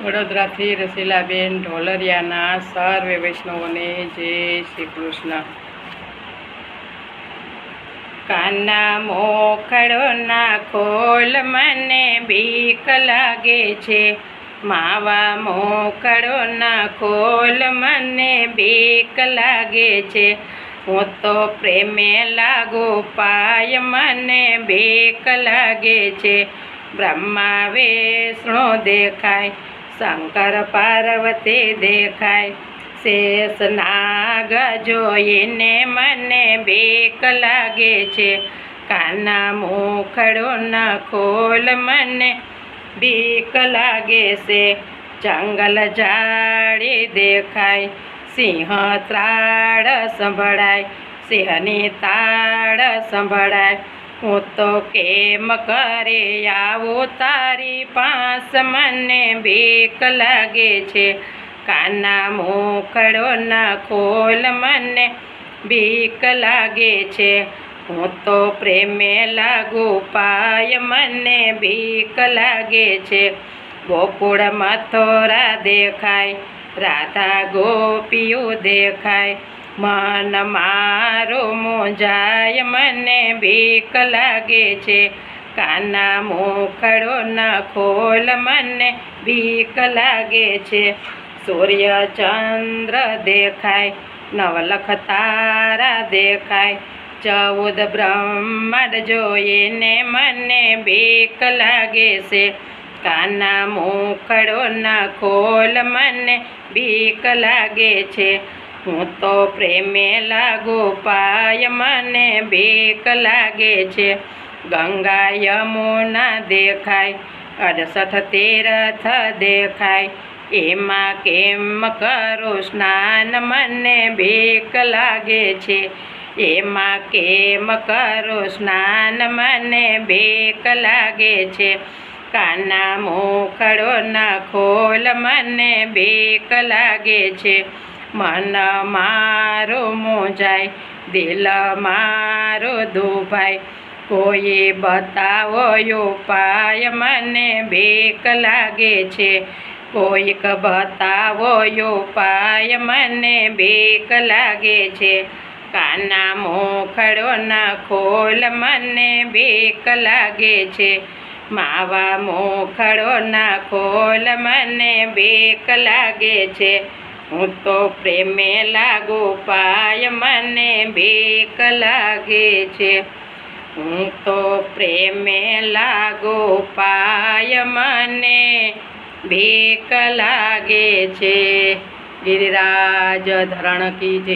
વડોદરાથી રસીલાબેન ઢોલરિયાના સર્વે વૈષ્ણવોને જય શ્રી કૃષ્ણ. કાના મોખડોના ખોલ મને બીક લાગે છે, માવા મોખડોના ખોલ મને બીક લાગે છે. હું તો પ્રેમે લાગુ પાય મને બીક લાગે છે. બ્રહ્મા વિષ્ણુ દેખાય, શંકર પાર્વતી દેખાય, શેષ નાગ જોઈને મને બીક લાગે છે. કાના મોખડોના ખોલ મને બીક લાગે છે. જંગલ ઝાડી દેખાય, સિંહ ત્રાળ સંભળાય, સિંહની તાળ સંભળાય. હું તો કેમ કરે આવું તારી પાસ મને બીક લાગે છે. કાના મોખડોના ખોલ મને બીક લાગે છે. હું તો પ્રેમે લાગુ પાય મને બીક લાગે છે. ગોકુળ મથુરા દેખાય, રાધા ગોપીઓ દેખાય, મન મારું મૂંઝાય મને બીક લાગે છે. કાના મોખડોના ખોલ મને બીક લાગે છે. સૂર્ય ચંદ્ર દેખાય, નવલખ તારા દેખાય, 14 બ્રહ્માંડ જોઈને મને બીક લાગે છે. કાના મોખડોના ખોલ મને બીક લાગે છે. હું તો પ્રેમે લાગુ પાય મને બીક લાગે છે. ગંગા યમુના દેખાય, 68 તીર્થ દેખાય, એમાં કેમ કરું સ્નાન મને બીક લાગે છે. એમાં કેમ કરું સ્નાન મને બીક લાગે છે. કાના મોખડોના ખોલ મને બીક લાગે છે. મન મારું મૂંઝાય, દિલ મારું દુભાય, કોઈ બતાવો ઉપાય મને બીક લાગે છે. કોઈક બતાવો ઉપાય મને બીક લાગે છે. કાના મોખડોના ખોલ મને બીક લાગે છે. માવા મોખડોના ખોલ મને બીક લાગે છે. હું તો પ્રેમે લાગુ પાય મને બીક લાગે છે. હું તો પ્રેમે લાગુ પાય મને બીક લાગે છે. ગિરિરાજ ધરણ કી જય.